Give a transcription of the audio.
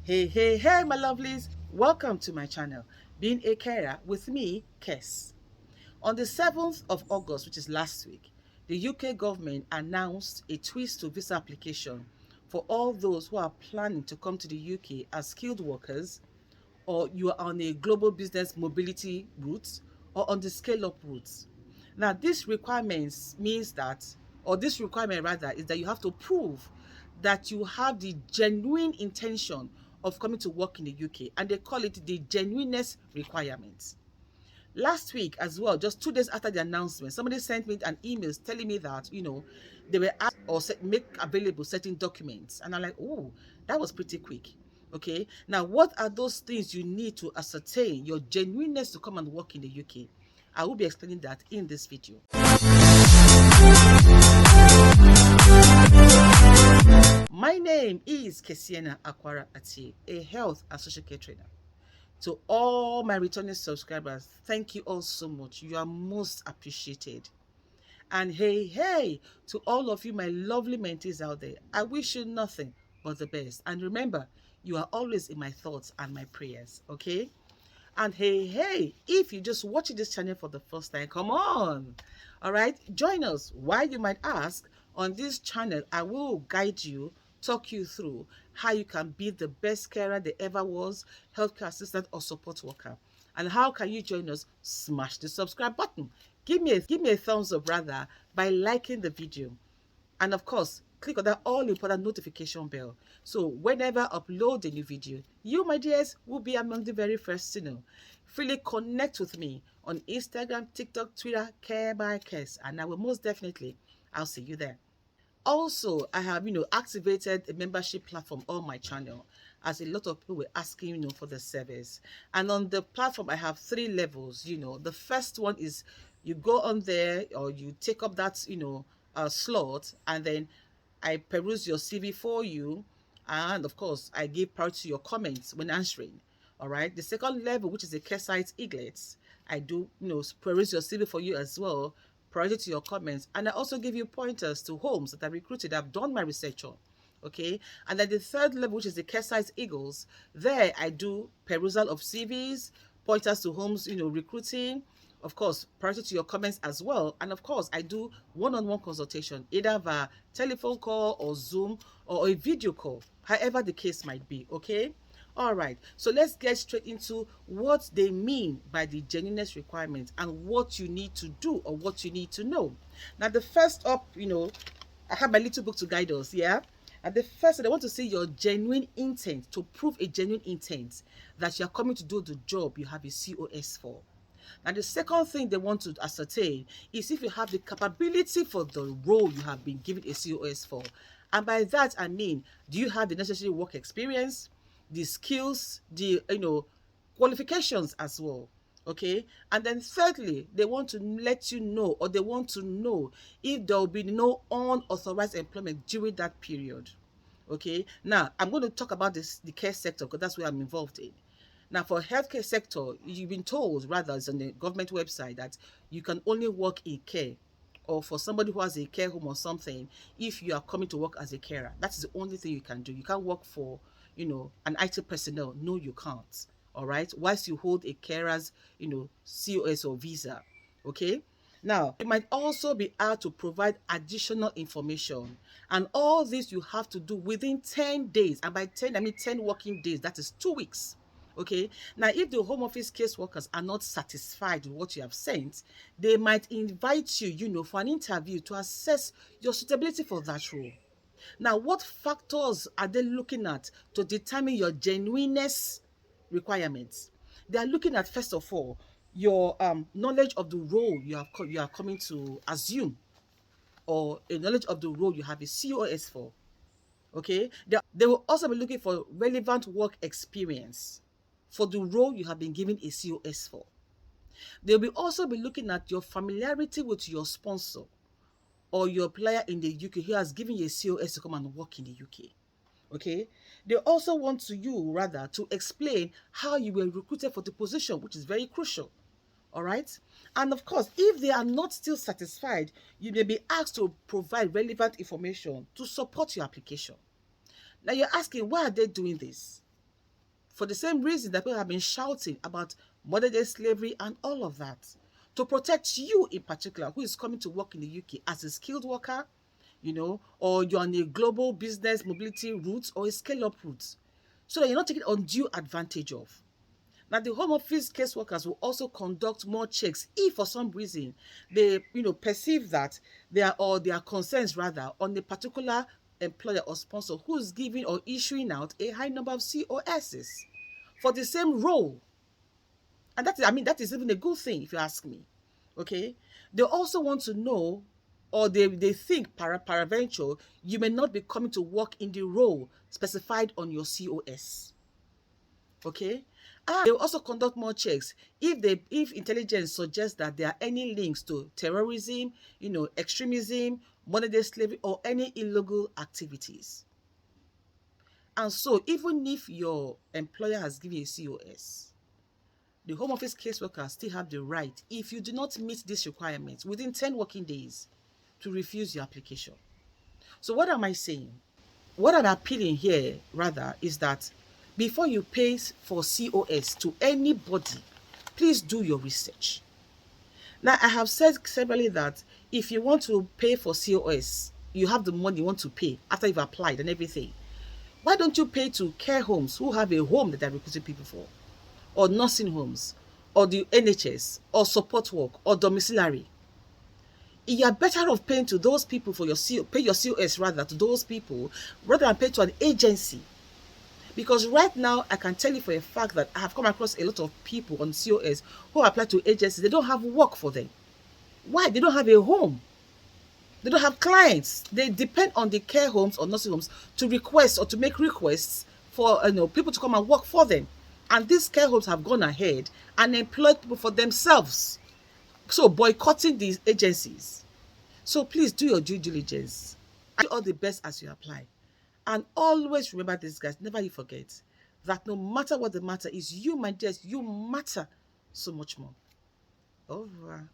Hey, my lovelies. Welcome to my channel, Being a Carer with me, Kes. On the 7th of August, which is last week, the UK government announced a twist to visa application for all those who are planning to come to the UK as skilled workers, or you are on a global business mobility route, or on the scale-up route. Now, this requirement rather, is that you have to prove that you have the genuine intention of coming to work in the UK, and they call it the genuineness requirement. Last week as well, just 2 days after the announcement, somebody sent me an email telling me that, they were asked or make available certain documents. And I'm like, oh, that was pretty quick. Okay. Now, what are those things you need to ascertain your genuineness to come and work in the UK? I will be explaining that in this video. My name is Kesienaakwaraatie, a health and social care trainer. To all my returning subscribers, thank you all so much. You are most appreciated. And hey, to all of you, my lovely mentees out there, I wish you nothing but the best. And remember, you are always in my thoughts and my prayers, okay? And hey, if you're just watching this channel for the first time, come on. All right, join us. Why, you might ask, on this channel, I will guide you, talk you through how you can be the best carer there ever was, healthcare assistant or support worker. And how can you join us? Smash the subscribe button. Give me a thumbs up rather by liking the video. And of course, click on that all important notification bell. So whenever I upload a new video, you, my dears, will be among the very first to know. Freely connect with me on Instagram, TikTok, Twitter, Care by Kes, and I will most definitely, I'll see you there. Also, I have, activated a membership platform on my channel, as a lot of people were asking, for the service. And on the platform, I have 3 levels. The first one is you go on there, or you take up that, slot, and then I peruse your CV for you. And of course, I give priority to your comments when answering. All right. The second level, which is the care site eaglets, I do, peruse your CV for you as well, priority to your comments, and I also give you pointers to homes that I recruited. I've done my research on. Okay. And then the third level, which is the care site eagles, there I do perusal of CVs, pointers to homes, recruiting, of course, priority to your comments as well. And of course, I do one-on-one consultation, either via telephone call or Zoom or a video call, however the case might be. Okay. All right, so let's get straight into what they mean by the genuineness requirement and what you need to do or what you need to know. Now, the first up, I have my little book to guide us, yeah? And the first, I want to see your genuine intent, to prove a genuine intent that you are coming to do the job you have a COS for. And the second thing they want to ascertain is if you have the capability for the role you have been given a COS for. And by that, I mean, do you have the necessary work experience, the skills, the, qualifications as well? Okay. And then thirdly, they want to let you know, or they want to know if there will be no unauthorized employment during that period. Okay. Now, I'm going to talk about the care sector, because that's where I'm involved in. Now, for healthcare sector, you've been told, rather, it's on the government website, that you can only work in care, or for somebody who has a care home or something, if you are coming to work as a carer. That's the only thing you can do. You can't work for, an IT personnel. No, you can't. All right. Whilst you hold a carer's, COS or visa. Okay. Now, it might also be asked to provide additional information. And all this you have to do within 10 days. And by 10, I mean 10 working days. That is 2 weeks. Okay. Now, if the home office caseworkers are not satisfied with what you have sent, they might invite you, for an interview to assess your suitability for that role. Now, what factors are they looking at to determine your genuineness requirements? They are looking at, first of all, your knowledge of the role you are coming to assume, or a knowledge of the role you have a COS for. Okay, they will also be looking for relevant work experience for the role you have been given a COS for. They will also be looking at your familiarity with your sponsor or your employer in the UK who has given you a COS to come and work in the UK. Okay, they also want to explain how you were recruited for the position, which is very crucial. All right. And of course, if they are not still satisfied, you may be asked to provide relevant information to support your application. Now you're asking, why are they doing this? For the same reason that people have been shouting about modern day slavery and all of that. To protect you in particular, who is coming to work in the UK as a skilled worker, or you're on a global business mobility route or a scale-up route, so that you're not taking undue advantage of. Now, the Home Office caseworkers will also conduct more checks if for some reason they, perceive that their concerns rather on a particular employer or sponsor who is giving or issuing out a high number of COSs for the same role. And that is even a good thing if you ask me. Okay? They also want to know, or they think paraventure, you may not be coming to work in the role specified on your COS. Okay? And they will also conduct more checks if intelligence suggests that there are any links to terrorism, extremism, modern day slavery, or any illegal activities. And so, even if your employer has given you a COS, the Home Office caseworkers still have the right, if you do not meet these requirements within 10 working days, to refuse your application. So what am I saying? What I'm appealing here, rather, is that before you pay for COS to anybody, please do your research. Now, I have said severally that if you want to pay for COS, you have the money you want to pay after you've applied and everything. Why don't you pay to care homes who have a home that they're recruiting people for? Or nursing homes, or the NHS, or support work, or domiciliary? You are better off paying to those people for pay your COS rather to those people rather than pay to an agency. Because right now, I can tell you for a fact that I have come across a lot of people on COS who apply to agencies. They don't have work for them. Why? They don't have a home. They don't have clients. They depend on the care homes or nursing homes to request or to make requests for people to come and work for them. And these care homes have gone ahead and employed people for themselves. So boycotting these agencies. So please do your due diligence. I do all the best as you apply. And always remember this, guys. Never you forget that no matter what the matter is, you, my dears, you matter so much more. Au revoir.